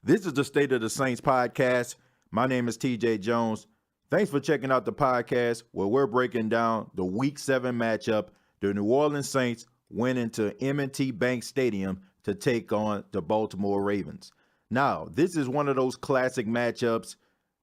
This is the State of the Saints podcast. My name is TJ Jones. Thanks for checking out the podcast where we're breaking down the Week 7 matchup. The New Orleans Saints went into M&T Bank Stadium to take on the Baltimore Ravens. Now, this is one of those classic matchups,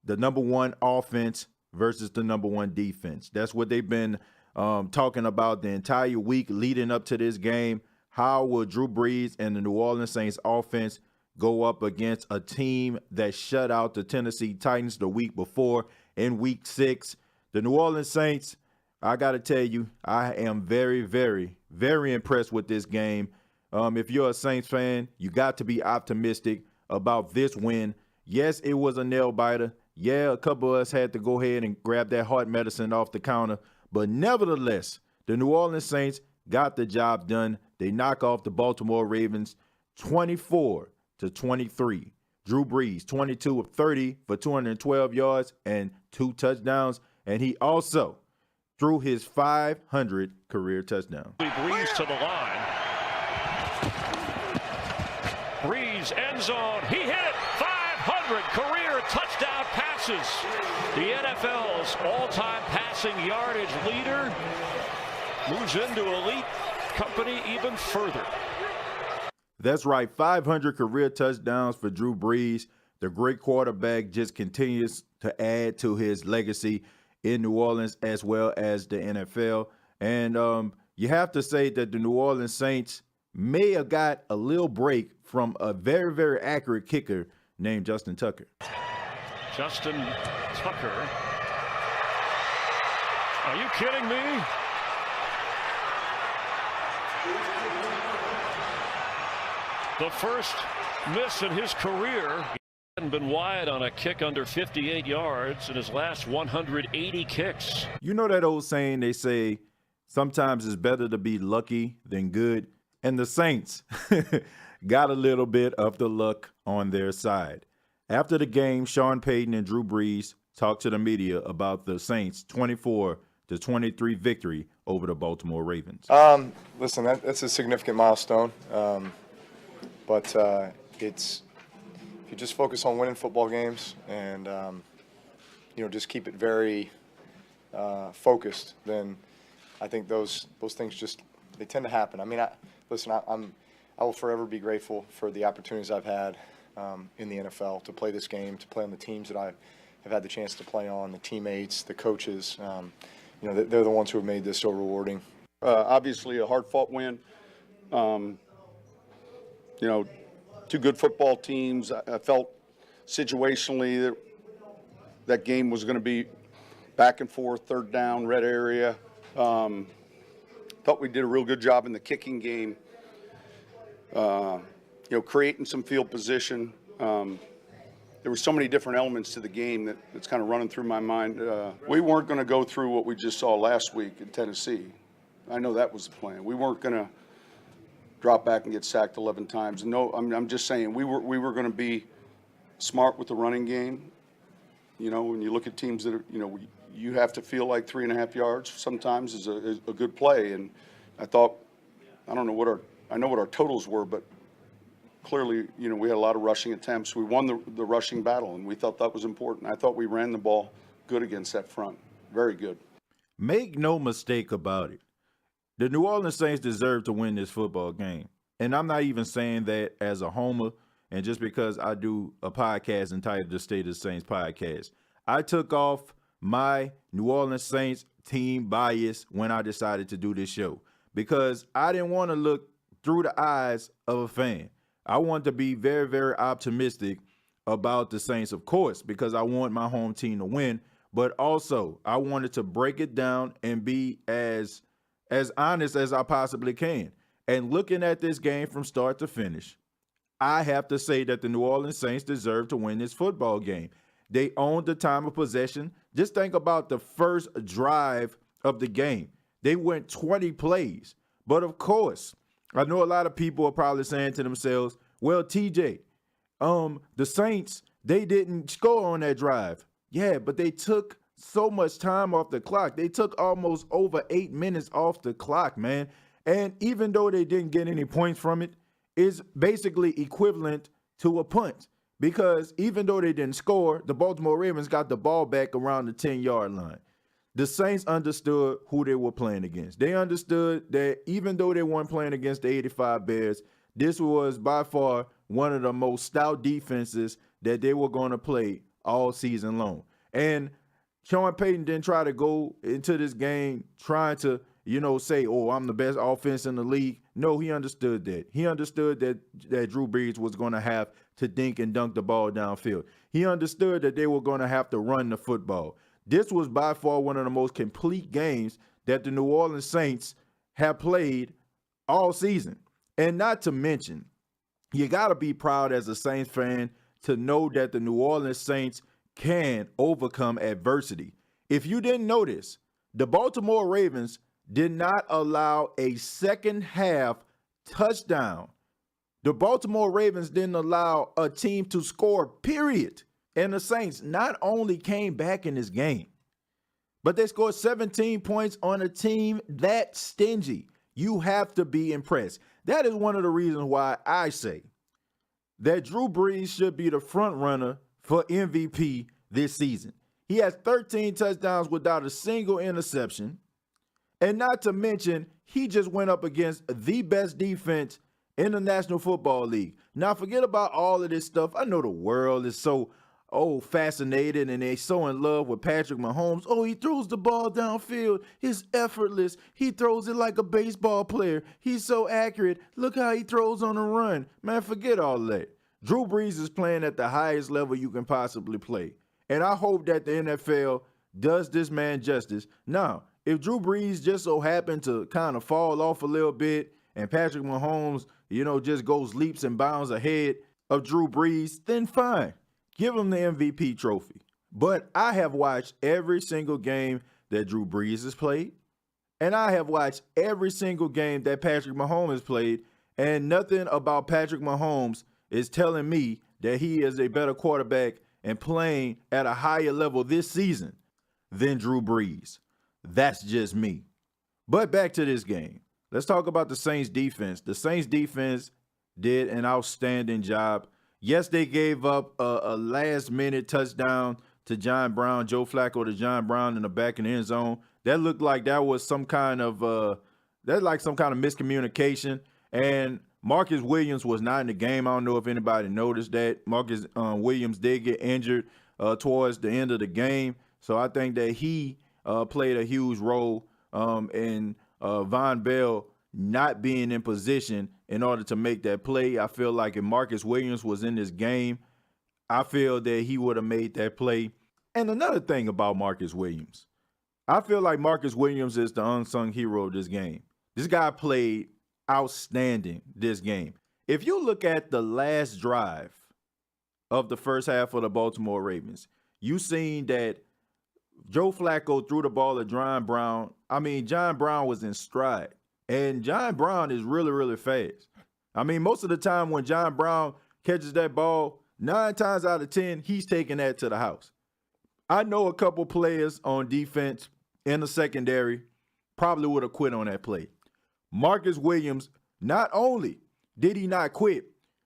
the number one offense versus the number one defense. That's what they've been talking about the entire week leading up to this game. How will Drew Brees and the New Orleans Saints offense go up against a team that shut out the Tennessee Titans the week before in Week 6? The New Orleans Saints, I got to tell you, I am very, very, very impressed with this game. If you're a Saints fan, you got to be optimistic about this win. Yes, it was a nail-biter. Yeah, a couple of us had to go ahead and grab that heart medicine off the counter. But nevertheless, the New Orleans Saints got the job done. They knock off the Baltimore Ravens 24-23. Drew Brees, 22 of 30 for 212 yards and 2 touchdowns. And he also threw his 500 career touchdown. Brees to the line. Brees, end zone. He hit it. 500 career touchdown passes. The NFL's all-time passing yardage leader moves into elite company even further. That's right, 500 career touchdowns for Drew Brees. The great quarterback just continues to add to his legacy in New Orleans as well as the NFL. And you have to say that the New Orleans Saints may have got a little break from a very, very accurate kicker named Justin Tucker. Justin Tucker. Are you kidding me? The first miss in his career. He hadn't been wide on a kick under 58 yards in his last 180 kicks. You know that old saying, they say, sometimes it's better to be lucky than good. And the Saints got a little bit of the luck on their side. After the game, Sean Payton and Drew Brees talked to the media about the Saints' 24-23 victory over the Baltimore Ravens. Listen, that's a significant milestone. But it's, if you just focus on winning football games and, just keep it very focused, then I think those things just, they tend to happen. I mean, I will forever be grateful for the opportunities I've had in the NFL to play this game, to play on the teams that I have had the chance to play on, the teammates, the coaches. They're the ones who have made this so rewarding. Obviously a hard-fought win. Two good football teams. I felt situationally that game was going to be back and forth, third down, red area. Thought we did a real good job in the kicking game, creating some field position. There were so many different elements to the game that's kind of running through my mind. We weren't going to go through what we just saw last week in Tennessee. I know that was the plan. We weren't going to drop back and get sacked 11 times. No, I'm just saying we were going to be smart with the running game. When you look at teams that are, you have to feel like 3.5 yards sometimes is a good play. And I thought, I know what our totals were, but clearly, we had a lot of rushing attempts. We won the rushing battle, and we thought that was important. I thought we ran the ball good against that front. Very good. Make no mistake about it. The New Orleans Saints deserve to win this football game. And I'm not even saying that as a homer and just because I do a podcast entitled The State of the Saints Podcast. I took off my New Orleans Saints team bias when I decided to do this show because I didn't want to look through the eyes of a fan. I want to be very, very optimistic about the Saints, of course, because I want my home team to win. But also, I wanted to break it down and be as honest as I possibly can. And looking at this game from start to finish, I have to say that the New Orleans Saints deserve to win this football game. They owned the time of possession. Just think about the first drive of the game. They went 20 plays. But of course, I know a lot of people are probably saying to themselves, well, TJ, the Saints, they didn't score on that drive. Yeah, but they took so much time off the clock. They took almost over 8 minutes off the clock, man. And even though they didn't get any points from it, it's basically equivalent to a punt because even though they didn't score, the Baltimore Ravens got the ball back around the 10-yard line. The Saints understood who they were playing against. They understood that even though they weren't playing against the 85 Bears, this was by far one of the most stout defenses that they were going to play all season long. And Sean Payton didn't try to go into this game trying to, say, oh, I'm the best offense in the league. No, he understood that. He understood that Drew Brees was going to have to dink and dunk the ball downfield. He understood that they were going to have to run the football. This was by far one of the most complete games that the New Orleans Saints have played all season. And not to mention, you got to be proud as a Saints fan to know that the New Orleans Saints can overcome adversity. If you didn't notice, the Baltimore Ravens did not allow a second half touchdown. The Baltimore Ravens didn't allow a team to score, period. And the Saints not only came back in this game, but they scored 17 points on a team that stingy. You have to be impressed. That is one of the reasons why I say that Drew Brees should be the front runner for MVP this season. He has 13 touchdowns without a single interception. And not to mention, he just went up against the best defense in the National Football League. Now, forget about all of this stuff. I know the world is so fascinated and they're so in love with Patrick Mahomes. Oh, he throws the ball downfield. It's effortless. He throws it like a baseball player. He's so accurate. Look how he throws on the run. Man, forget all that. Drew Brees is playing at the highest level you can possibly play. And I hope that the NFL does this man justice. Now, if Drew Brees just so happened to kind of fall off a little bit and Patrick Mahomes, just goes leaps and bounds ahead of Drew Brees, then fine. Give him the MVP trophy. But I have watched every single game that Drew Brees has played, and I have watched every single game that Patrick Mahomes has played, and nothing about Patrick Mahomes is telling me that he is a better quarterback and playing at a higher level this season than Drew Brees. That's just me. But back to this game. Let's talk about the Saints defense. The Saints defense did an outstanding job. Yes, they gave up a last-minute touchdown to John Brown, Joe Flacco to John Brown in the back of the end zone. That looked like that was some kind of miscommunication. And Marcus Williams was not in the game. I don't know if anybody noticed that. Marcus Williams did get injured towards the end of the game. So I think that he played a huge role in Von Bell not being in position in order to make that play. I feel like if Marcus Williams was in this game, I feel that he would have made that play. And another thing about Marcus Williams, I feel like Marcus Williams is the unsung hero of this game. This guy played outstanding this game. If you look at the last drive of the first half of the Baltimore Ravens, you seen that Joe Flacco threw the ball at John Brown. John Brown was in stride. And John Brown is really, really fast. Most of the time when John Brown catches that ball, 9 times out of 10, he's taking that to the house. I know a couple players on defense in the secondary probably would have quit on that play. Marcus Williams, not only did he not quit,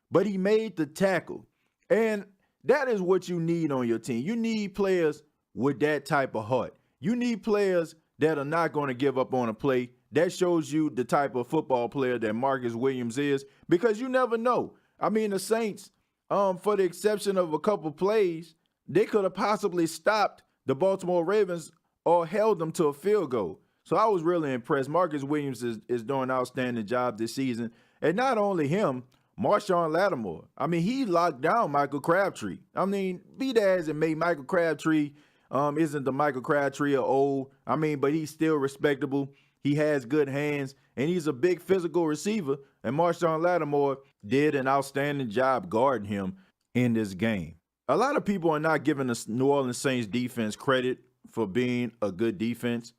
but he made the tackle. And that is what you need on your team. You need players with that type of heart. You need players that are not going to give up on a play. That shows you the type of football player that Marcus Williams is, because you never know. The Saints, for the exception of a couple plays, they could have possibly stopped the Baltimore Ravens or held them to a field goal. So I was really impressed. Marcus Williams is doing an outstanding job this season. And not only him, Marshawn Lattimore. He locked down Michael Crabtree. Be that as it may, Michael Crabtree isn't the Michael Crabtree of old. But he's still respectable. He has good hands, and he's a big physical receiver. And Marshawn Lattimore did an outstanding job guarding him in this game. A lot of people are not giving the New Orleans Saints defense credit for being a good defense,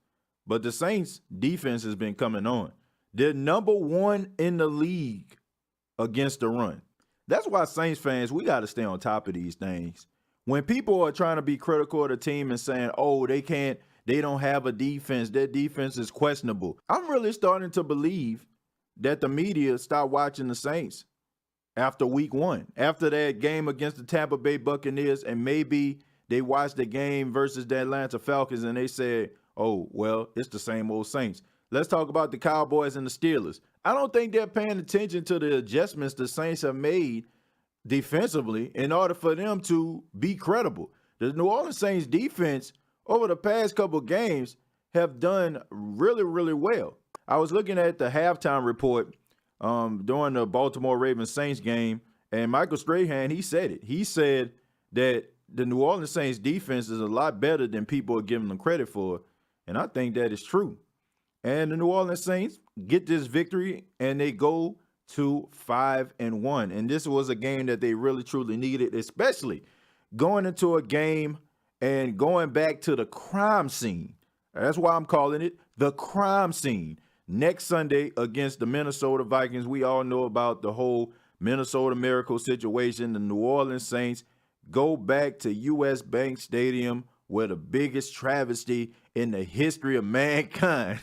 but the Saints defense has been coming on. They're number 1 in the league against the run. That's why Saints fans, we got to stay on top of these things. When people are trying to be critical of the team and saying, oh, they don't have a defense, their defense is questionable, I'm really starting to believe that the media stopped watching the Saints after week 1, after that game against the Tampa Bay Buccaneers, and maybe they watched the game versus the Atlanta Falcons and they said, oh, well, it's the same old Saints. Let's talk about the Cowboys and the Steelers. I don't think they're paying attention to the adjustments the Saints have made defensively in order for them to be credible. The New Orleans Saints defense over the past couple of games have done really, really well. I was looking at the halftime report during the Baltimore Ravens Saints game, and Michael Strahan, he said it. He said that the New Orleans Saints defense is a lot better than people are giving them credit for, and I think that is true. And the New Orleans Saints get this victory, and they go to 5-1. And this was a game that they really, truly needed, especially going into a game and going back to the crime scene. That's why I'm calling it the crime scene. Next Sunday against the Minnesota Vikings. We all know about the whole Minnesota Miracle situation. The New Orleans Saints go back to U.S. Bank Stadium, where the biggest travesty in the history of mankind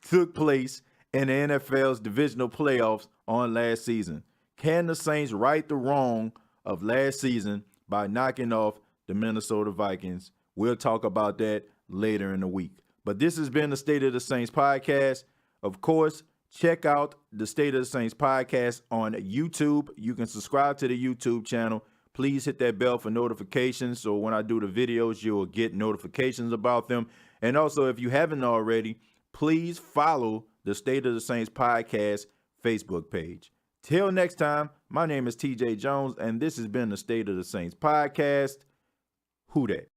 took place in the NFL's divisional playoffs on last season. Can the Saints right the wrong of last season by knocking off the Minnesota Vikings? We'll talk about that later in the week. But this has been the State of the Saints podcast. Of course, check out the State of the Saints podcast on YouTube. You can subscribe to the YouTube channel. Please hit that bell for notifications, so when I do the videos, you'll get notifications about them. And also, if you haven't already, please follow the State of the Saints podcast Facebook page. Till next time, my name is TJ Jones, and this has been the State of the Saints podcast. Who dat?